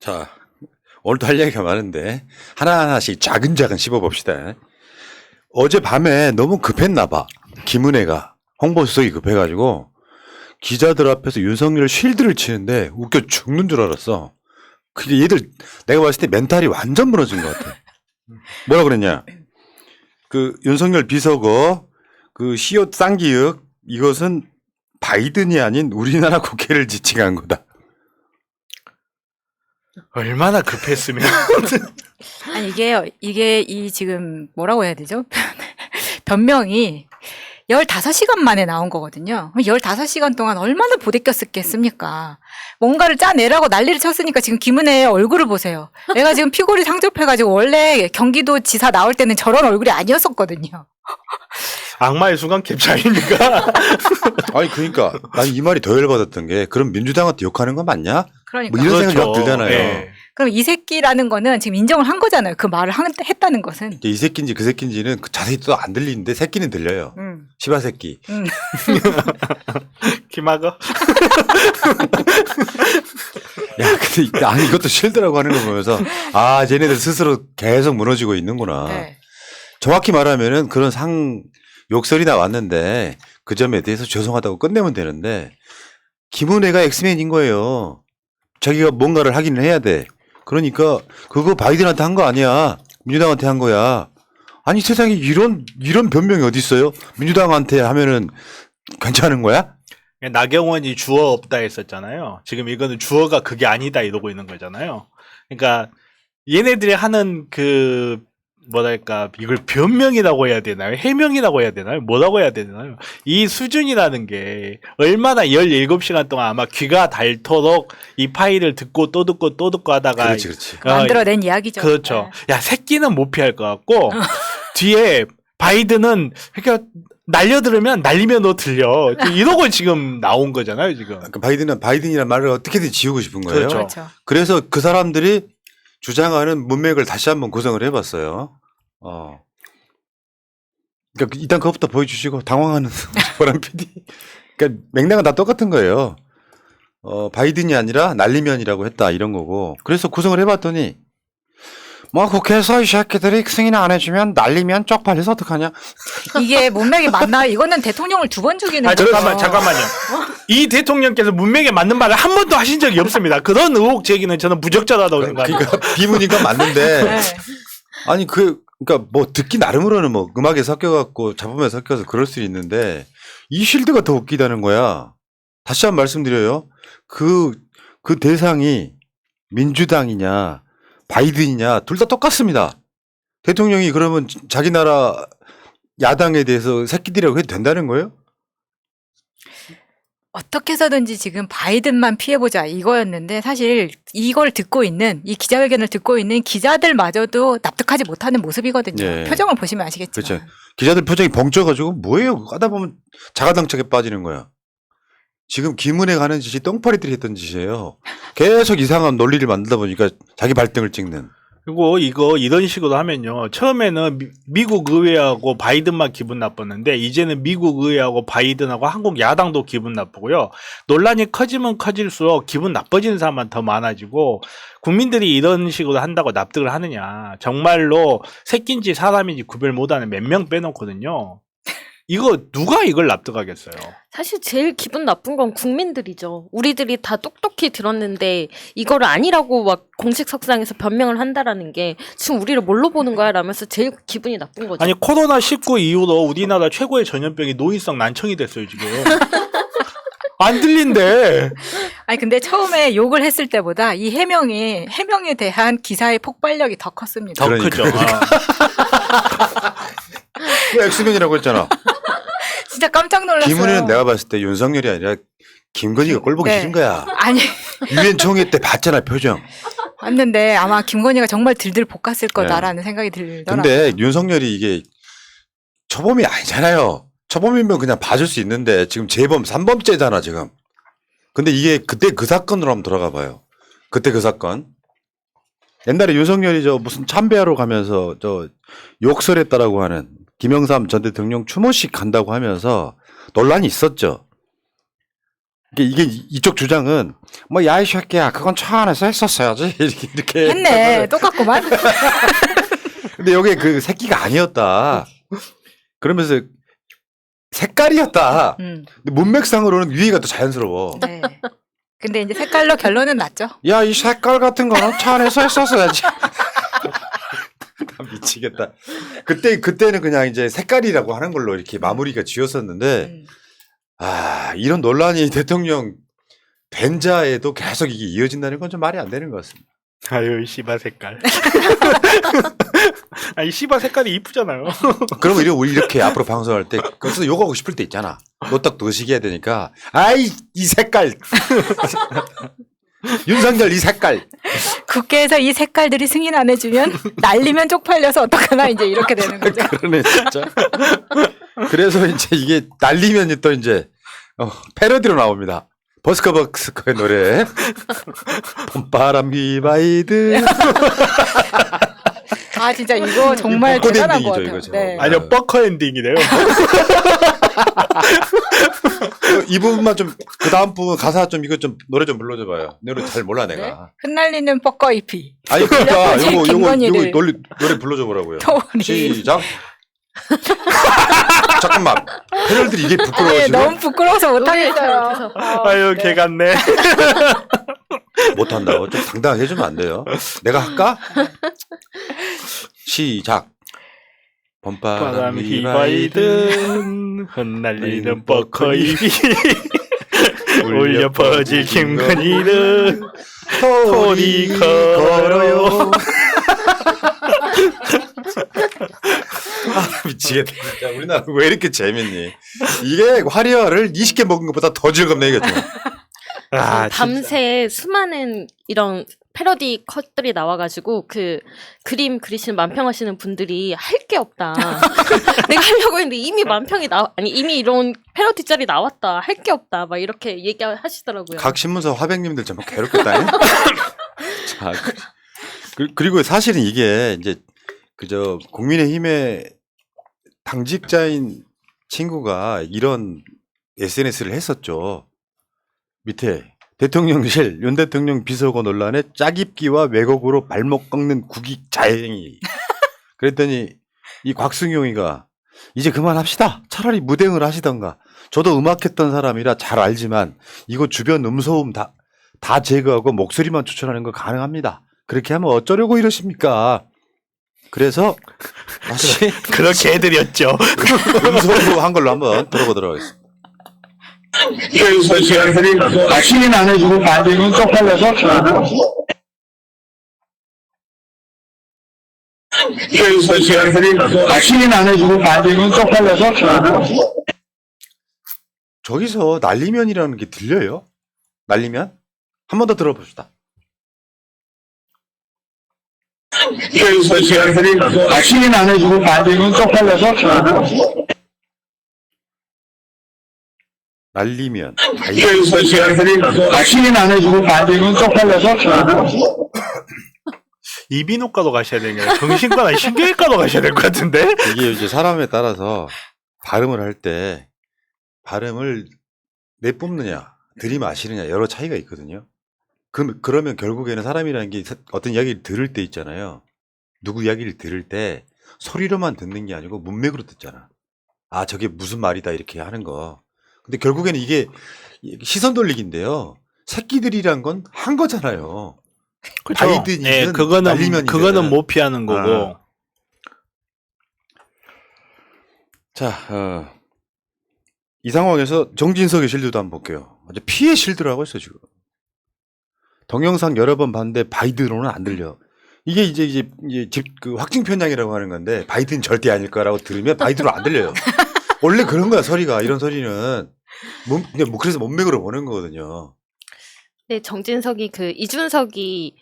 자, 오늘도 할 얘기가 많은데 하나하나씩 작은 씹어봅시다. 어젯밤에 너무 급했나 봐. 김은혜가 홍보수석이 급해가지고 기자들 앞에서 윤석열 쉴드를 치는데 웃겨 죽는 줄 알았어. 그게 얘들 내가 봤을 때 멘탈이 완전 무너진 것 같아. 뭐라 그랬냐? 그 윤석열 비서거 그 시옷 쌍기역 이것은 바이든이 아닌 우리나라 국회를 지칭한 거다. 얼마나 급했으면. 아니 이게 이 지금 뭐라고 해야 되죠? 변명이 15시간 만에 나온 거거든요. 15시간 동안 얼마나 부대꼈었겠습니까? 뭔가를 짜내라고 난리를 쳤으니까 지금 김은혜의 얼굴을 보세요. 내가 지금 피골이 상접해가지고 원래 경기도 지사 나올 때는 저런 얼굴이 아니었었거든요. 악마의 순간 캡처 아닙니까? 아니 그러니까 난 이 말이 더 열받았던 게 그럼 민주당한테 욕하는 거 맞냐? 그러니까. 뭐 이런 생각이 막 그렇죠. 들잖아요. 예. 그럼 이 새끼라는 거는 지금 인정을 한 거잖아요. 그 말을 했다는 것은. 이제 이 새끼인지 그 새끼인지는 자세히 또 안 들리는데 새끼는 들려요. 시바 새끼. 키마거? 야, 근데 아니 이것도 실드라고 하는 거 보면서 아, 쟤네들 스스로 계속 무너지고 있는구나. 네. 정확히 말하면은 그런 욕설이 나왔는데 그 점에 대해서 죄송하다고 끝내면 되는데 김은혜가 엑스맨인 거예요. 자기가 뭔가를 하기는 해야 돼. 그러니까 그거 바이든한테 한 거 아니야. 민주당한테 한 거야. 아니 세상에 이런 변명이 어디 있어요? 민주당한테 하면은 괜찮은 거야? 나경원이 주어 없다 했었잖아요. 지금 이거는 주어가 그게 아니다 이러고 있는 거잖아요. 그러니까 얘네들이 하는 그 뭐랄까 이걸 변명이라고 해야 되나요? 해명이라고 해야 되나요? 뭐라고 해야 되나요? 이 수준이라는 게 얼마나 17시간 동안 아마 귀가 닳도록 이 파일을 듣고 또 듣고 또 듣고 하다가 그렇지. 만들어낸 이야기죠. 그렇죠. 네. 야 새끼는 못 피할 것 같고 뒤에 바이든은 그러니까 날려들으면 날리면 너 들려 이러고 지금 나온 거잖아요 지금. 그러니까 바이든이란 말을 어떻게든 지우고 싶은 거예요. 그렇죠. 그렇죠. 그래서 그 사람들이 주장하는 문맥을 다시 한번 구성을 해봤어요. 그러니까 일단 그것부터 보여주시고 당황하는 보람 PD. 그러니까 맥락은 다 똑같은 거예요. 바이든이 아니라 날리면이라고 했다 이런 거고. 그래서 구성을 해봤더니 뭐 국회에서 이 새끼들이 승인을 안 해주면 날리면 쪽팔려서 어떡하냐. 이게 문맥이 맞나? 이거는 대통령을 2번 죽이는 거죠. 잠깐만요. 이 대통령께서 문맥에 맞는 말을 한 번도 하신 적이 없습니다. 그런 의혹 제기는 저는 부적절하다고 생각합니다. 그러니까 비문이가 맞는데 네. 아니 그러니까 뭐 듣기 나름으로는 뭐 음악에 섞여갖고 잡음에 섞여서 그럴 수 있는데 이 쉴드가 더 웃기다는 거야. 다시 한번 말씀드려요. 그 대상이 민주당이냐 바이든이냐 둘 다 똑같습니다. 대통령이 그러면 자기 나라 야당에 대해서 새끼들이라고 해도 된다는 거예요? 어떻게 해서든지 지금 바이든만 피해보자 이거였는데 사실 이걸 듣고 있는 이 기자회견을 듣고 있는 기자들마저도 납득하지 못하는 모습이거든요. 예. 표정을 보시면 아시겠지만. 그렇죠. 기자들 표정이 벙쪄가지고 뭐예요? 까다 보면 자가당착에 빠지는 거야. 지금 김은혜 가는 짓이 똥파리들이 했던 짓이에요. 계속 이상한 논리를 만들다 보니까 자기 발등을 찍는. 그리고 이런 식으로 하면요. 처음에는 미국 의회하고 바이든만 기분 나빴는데 이제는 미국 의회하고 바이든하고 한국 야당도 기분 나쁘고요. 논란이 커지면 커질수록 기분 나빠지는 사람만 더 많아지고 국민들이 이런 식으로 한다고 납득을 하느냐. 정말로 새끼인지 사람인지 구별 못하는 몇 명 빼놓거든요. 누가 이걸 납득하겠어요? 사실 제일 기분 나쁜 건 국민들이죠. 우리들이 다 똑똑히 들었는데 이거를 아니라고 막 공식 석상에서 변명을 한다라는 게 지금 우리를 뭘로 보는 거야 라면서 제일 기분이 나쁜 거죠. 아니 코로나19 이후로 우리나라 최고의 전염병이 노인성 난청이 됐어요 지금. 안 들린대. 아니 근데 처음에 욕을 했을 때보다 이 해명에 대한 기사의 폭발력이 더 컸습니다. 더 크죠. 그 엑스맨이라고 했잖아. 진짜 깜짝 놀랐어요. 김은혜는 내가 봤을 때 윤석열이 아니라 김건희가 꼴 보기 네. 싫은 거야. 아니 유엔 총회 때 봤잖아 표정. 봤는데 아마 김건희가 정말 들들 볶았을 거다라는 생각이 들더라고요. 근데 윤석열이 이게 초범이 아니잖아요. 초범이면 그냥 봐줄 수 있는데 지금 재범 3범죄잖아 지금. 근데 이게 그때 그 사건으로 한번 돌아가 봐요. 그때 그 사건. 옛날에 윤석열이 무슨 참배하러 가면서 욕설했다라고 하는 김영삼 전 대통령 추모식 간다고 하면서 논란이 있었죠. 이게 이쪽 주장은 뭐 야 이 새끼야 그건 차 안에서 했었어야지 이렇게 했네. 똑같구만. 근데 여기 그 새끼가 아니었다. 그러면서 색깔이었다. 근데 문맥상으로는 위에가 더 자연스러워. 네. 근데 이제 색깔로 결론은 났죠. 야 이 색깔 같은 거는 차 안에서 했었어야지. 나 미치겠다. 그때는 그냥 이제 색깔이라고 하는 걸로 이렇게 마무리가 지었었는데 이런 논란이 대통령 벤자에도 계속 이게 이어진다는 건 좀 말이 안 되는 것 같습니다. 아유 씨바 색깔. 아니 씨바 색깔이 이쁘잖아요. 그러면 우리 이렇게 앞으로 방송할 때 그래서 욕하고 싶을 때 있잖아. 노딱 도식이 해야 되니까 아이 이 색깔. 윤석열 이 색깔. 국회에서 이 색깔들이 승인 안 해주면 날리면 쪽팔려서 어떡하나 이제 이렇게 되는 거죠. 그러네 진짜. 그래서 이제 이게 날리면 또 이제 패러디로 나옵니다. 버스커버스커의 노래 봄바람 비바이드. 아 진짜 이거 정말 벚꽃 대단한 것 엔딩이죠, 같아요. 이거 정말. 네. 아니요 뻐커 엔딩이래요. 이 부분만 좀 그 다음 부분 가사 좀 이거 좀 노래 좀 불러줘봐요. 노래 잘 몰라 네. 내가. 흩날리는 뻐꺼잎이 아니 그러니까 이제 요거 김건희를 노래 불러줘보라고요. 토니. 시작. 잠깐만. 패널들이 이게 부끄러워 네, 지금? 너무 부끄러워서 못하겠어요. 못해서. 아유 개 같네. 못한다고? 좀 당당하게 해주면 안 돼요? 내가 할까? 시작. 봄바람 바람 휘바이든 휘바이든 흩날리는 뻐커잎이 울려 퍼질 김건희는 토리 걸어요. 미치겠다. 진짜 우리나라 왜 이렇게 재밌니? 이게 화려를 20개 먹은 것보다 더 즐겁네 이거죠. 아, 밤새 수많은 이런 패러디 컷들이 나와가지고 그 그림 그리시는 만평하시는 분들이 할 게 없다. 내가 하려고 했는데 이미 만평이 아니 이미 이런 패러디 짤이 나왔다. 할 게 없다. 막 이렇게 얘기하시더라고요. 각 신문사 화백님들 정말 괴롭겠다. 자, 그리고 사실은 이게 이제 그저 국민의힘의 당직자인 친구가 이런 SNS를 했었죠. 밑에 대통령실 윤 대통령 비서고 논란에 짜깁기와 왜곡으로 발목 꺾는 국익 자행이. 그랬더니 이 곽승용이가 이제 그만합시다. 차라리 무대응을 하시던가. 저도 음악했던 사람이라 잘 알지만 이거 주변 음소음 다 제거하고 목소리만 추천하는 거 가능합니다. 그렇게 하면 어쩌려고 이러십니까? 그래서 다시 그렇게 해드렸죠. 음소음으로 한 걸로 한번 들어보도록 하겠습니다. 그래서 시간들이 시인 안 해주고 반대는 쪽팔려서 그래서 시간들이 시인 안 해주고 반대는 쪽팔려서 저기서 날리면이라는 게 들려요? 날리면? 한 번 더 들어봅시다. 그래서 시간들이 시인 안 해주고 반대는 쪽팔려서 날리면. 그래서 시간들이 시인 안 해주고 반대는 쪽팔려서 이비인후과도 가셔야 되는 게 아니라 정신과나 신경외과도 가셔야 될 것 같은데? 이게 이제 사람에 따라서 발음을 할 때 발음을 내뿜느냐, 들이마시느냐 여러 차이가 있거든요. 그러면 결국에는 사람이라는 게 어떤 이야기를 들을 때 있잖아요. 누구 이야기를 들을 때 소리로만 듣는 게 아니고 문맥으로 듣잖아. 아, 저게 무슨 말이다 이렇게 하는 거. 근데 결국에는 이게 시선 돌리기인데요. 새끼들이란 건 한 거잖아요. 바이든이든 네, 날리면이든. 그거는 못 피하는 거고. 자, 이 상황에서 정진석의 실드도 한번 볼게요. 아주 피해 실드라고 했어요, 지금. 동영상 여러 번 봤는데 바이든으로는 안 들려. 이게 이제 그 확증 편향이라고 하는 건데 바이든 절대 아닐 거라고 들으면 바이든으로 안 들려요. 원래 그런 거야, 소리가. 이런 소리는. 그래서 문맥으로 보는 거거든요. 네, 정진석이 이준석이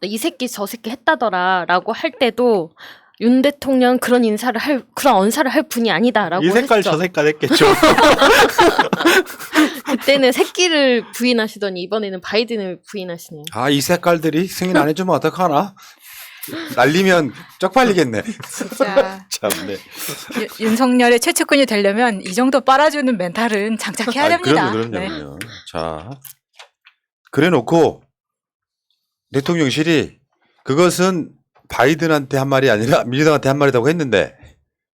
이 새끼 저 새끼 했다더라라고 할 때도 윤 대통령 그런 언사를 할 분이 아니다라고 이 색깔 했죠. 저 색깔 했겠죠. 그때는 새끼를 부인하시더니 이번에는 바이든을 부인하시네요. 아, 이 색깔들이 승인 안 해주면 어떡하나? 날리면 쪽팔리겠네. 진짜 참네. 윤석열의 최측근이 되려면 이 정도 빨아주는 멘탈은 장착해야 됩니다. 그럼요. 네. 자, 그래놓고 대통령실이 그것은 바이든한테 한 말이 아니라 민주당한테 한 말이라고 했는데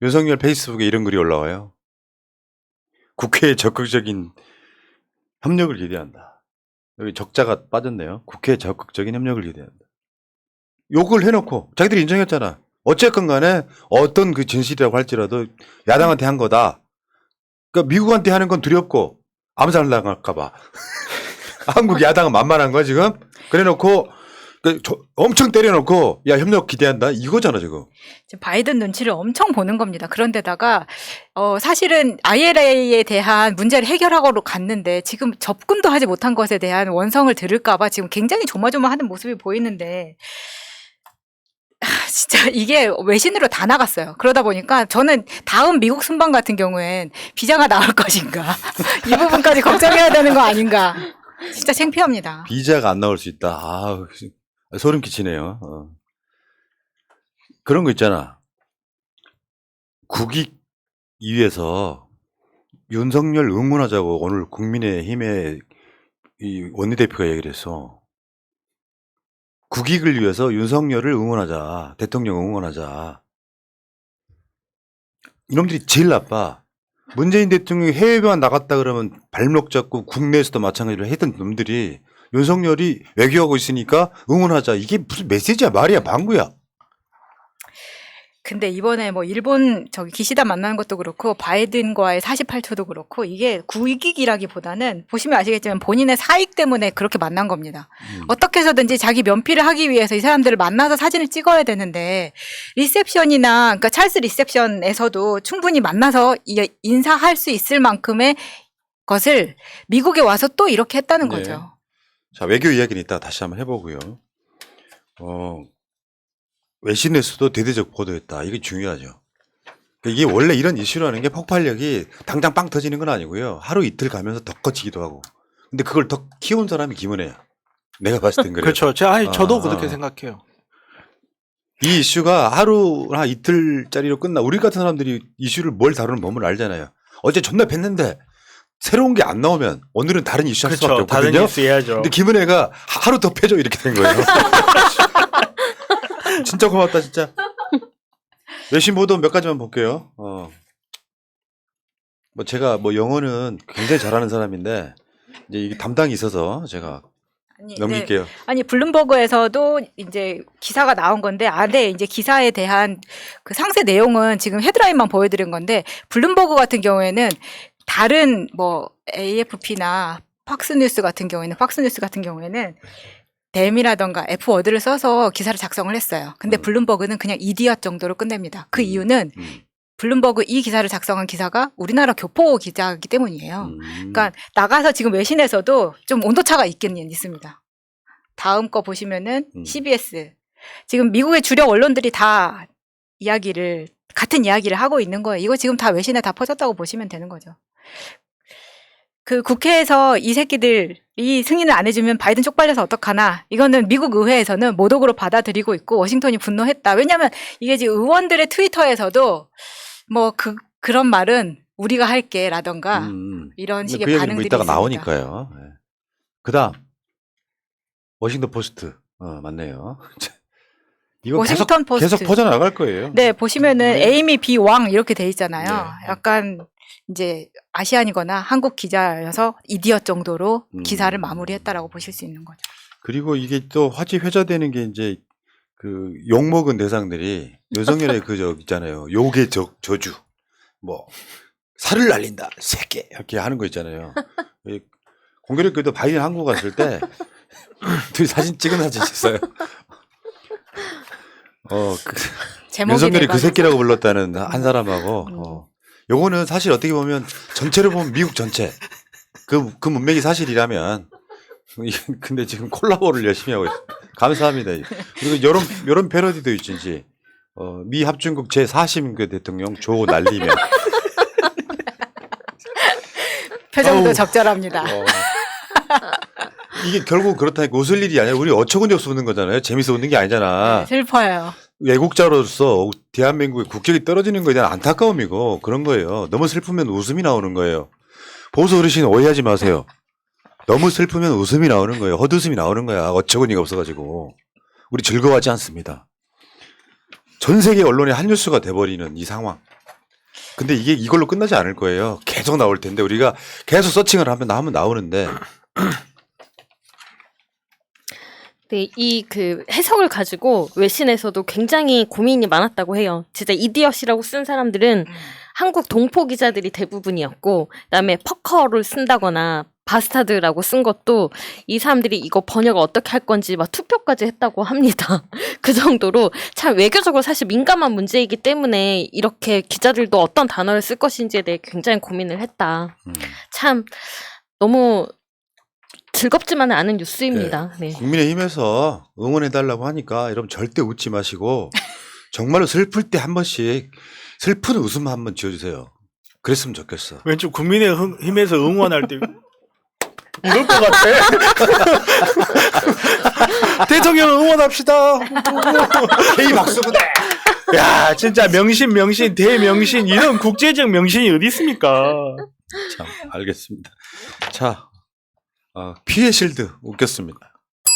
윤석열 페이스북에 이런 글이 올라와요. 국회에 적극적인 협력을 기대한다. 여기 적자가 빠졌네요. 국회에 적극적인 협력을 기대한다. 욕을 해놓고 자기들이 인정했잖아. 어쨌건 간에 어떤 그 진실이라고 할지라도 야당한테 한 거다. 그러니까 미국한테 하는 건 두렵고 암살 당할까봐. 한국 야당은 만만한 거야 지금. 그래놓고 엄청 때려놓고 야 협력 기대한다 이거잖아 지금. 지금 바이든 눈치를 엄청 보는 겁니다. 그런데다가 사실은 IRA에 대한 문제를 해결하러 갔는데 지금 접근도 하지 못한 것에 대한 원성을 들을까봐 지금 굉장히 조마조마하는 모습이 보이는데 진짜 이게 외신으로 다 나갔어요. 그러다 보니까 저는 다음 미국 순방 같은 경우엔 비자가 나올 것인가 이 부분까지 걱정해야 되는 거 아닌가. 진짜 창피합니다. 비자가 안 나올 수 있다. 아 소름 끼치네요. 그런 거 있잖아. 국익 위해서 윤석열 응원하자고 오늘 국민의힘의 이 원내대표가 얘기를 했어. 국익을 위해서 윤석열을 응원하자. 대통령 응원하자. 이놈들이 제일 나빠. 문재인 대통령이 해외만 나갔다 그러면 발목 잡고 국내에서도 마찬가지로 했던 놈들이 윤석열이 외교하고 있으니까 응원하자. 이게 무슨 메시지야 말이야 방구야. 근데 이번에 뭐 일본 기시다 만나는 것도 그렇고 바이든과의 48초도 그렇고 이게 국익이라기보다는 보시면 아시겠지만 본인의 사익 때문에 그렇게 만난 겁니다. 어떻게 해서든지 자기 면피를 하기 위해서 이 사람들을 만나서 사진을 찍어야 되는데 리셉션이나 그러니까 찰스 리셉션에서도 충분히 만나서 인사할 수 있을 만큼의 것을 미국에 와서 또 이렇게 했다는 네. 거죠. 자 외교 이야기는 이따 다시 한번 해보고요. 외신에서도 대대적 보도했다. 이게 중요하죠. 이게 원래 이런 이슈라는 게 폭발력이 당장 빵 터지는 건 아니고요. 하루 이틀 가면서 더 커지기도 하고. 근데 그걸 더 키운 사람이 김은혜야. 내가 봤을 땐 그래요. 그렇죠. 저도 그렇게 생각해요. 이 이슈가 하루나 이틀짜리로 끝나. 우리 같은 사람들이 이슈를 뭘 다루는 법을 알잖아요. 어제 존나 뵀는데 새로운 게 안 나오면 오늘은 다른 이슈 할 수밖에 그렇죠. 다른 없거든요. 뉴스 해야죠. 근데 김은혜가 하루 더 패줘 이렇게 된 거예요. 진짜 고맙다 진짜. 외신 보도 몇 가지만 볼게요. 뭐 제가 뭐 영어는 굉장히 잘하는 사람인데 이제 이게 담당이 있어서 제가 넘길게요. 아니 블룸버그에서도 이제 기사가 나온 건데 안에 이제 기사에 대한 그 상세 내용은 지금 헤드라인만 보여드린 건데 블룸버그 같은 경우에는 다른 뭐 AFP나 팍스뉴스 같은 경우에는 댐이라던가 F워드를 써서 기사를 작성을 했어요. 근데 블룸버그는 그냥 이디엇 정도로 끝냅니다. 그 이유는 블룸버그 이 기사를 작성한 기사가 우리나라 교포 기자이기 때문이에요. 그러니까 나가서 지금 외신에서도 좀 온도차가 있긴 있습니다. 다음 거 보시면은 CBS. 지금 미국의 주력 언론들이 다 같은 이야기를 하고 있는 거예요. 이거 지금 다 외신에 다 퍼졌다고 보시면 되는 거죠. 그 국회에서 이 새끼들이 승인을 안 해주면 바이든 쪽팔려서 어떡하나. 이거는 미국 의회에서는 모독으로 받아들이고 있고 워싱턴이 분노했다. 왜냐하면 이게 지금 의원들의 트위터에서도 뭐 그런 말은 우리가 할게 라던가 이런 식의 그 반응들이 뭐 이따가 있습니다. 나오니까요. 네. 그다음 워싱턴 포스트 맞네요. 이거 워싱턴 포스트. 계속 퍼져나갈 거예요. 네, 보시면은 에이미 비 왕 이렇게 돼 있잖아요. 네. 약간 이제 아시안이거나 한국 기자여서 이디엇 정도로 기사를 마무리했다라고 보실 수 있는 거죠. 그리고 이게 또 화제 회자되는 게 이제 그 욕먹은 대상들이 윤석열의 있잖아요. 욕의 저주. 뭐 살을 날린다. 새끼 이렇게 하는 거 있잖아요. 공교롭게도 바이든 한국 갔을 때 둘이 사진 찍은 사진 있어요. 윤석열이 그 새끼라고 불렀다는 한 사람하고 요거는 사실 어떻게 보면 전체를 보면 미국 전체 그 문맥이 사실이라면 근데 지금 콜라보를 열심히 하고 있어요. 감사합니다. 그리고 이런 패러디도 있지. 미 합중국 제40대 대통령 조 날리며 표정도 어우. 적절합니다. 이게 결국 그렇다니까 웃을 일이 아니라 우리 어처구니 없어 웃는 거잖아요. 재밌어 웃는 게 아니잖아. 슬퍼요. 외국자로서 대한민국의 국격이 떨어지는 거에 대한 안타까움이고 그런 거예요. 너무 슬프면 웃음이 나오는 거예요. 보수 어르신 오해하지 마세요. 너무 슬프면 웃음이 나오는 거예요. 헛웃음이 나오는 거야. 어처구니가 없어가지고. 우리 즐거워하지 않습니다. 전 세계 언론의 한 뉴스가 돼버리는 이 상황. 근데 이게 이걸로 끝나지 않을 거예요. 계속 나올 텐데 우리가 계속 서칭을 하면 나오는데. 네, 이 그 해석을 가지고 외신에서도 굉장히 고민이 많았다고 해요. 진짜 이디엇이라고 쓴 사람들은 한국 동포 기자들이 대부분이었고, 그다음에 퍼커를 쓴다거나 바스타드라고 쓴 것도 이 사람들이 이거 번역을 어떻게 할 건지 막 투표까지 했다고 합니다. 그 정도로 참 외교적으로 사실 민감한 문제이기 때문에 이렇게 기자들도 어떤 단어를 쓸 것인지에 대해 굉장히 고민을 했다. 참 너무 즐겁지만은 않은 뉴스입니다. 네. 국민의힘에서 응원해달라고 하니까 여러분 절대 웃지 마시고 정말로 슬플 때 한 번씩 슬픈 웃음 한번 지어주세요. 그랬으면 좋겠어. 왠지 국민의힘에서 응원할 때 이럴 것 같아. 대통령 응원합시다. K 박수 부대. 야, 진짜 명신, 대명신 이런 국제적 명신이 어디 있습니까? 참 알겠습니다. 자, 피해 실드 웃겼습니다.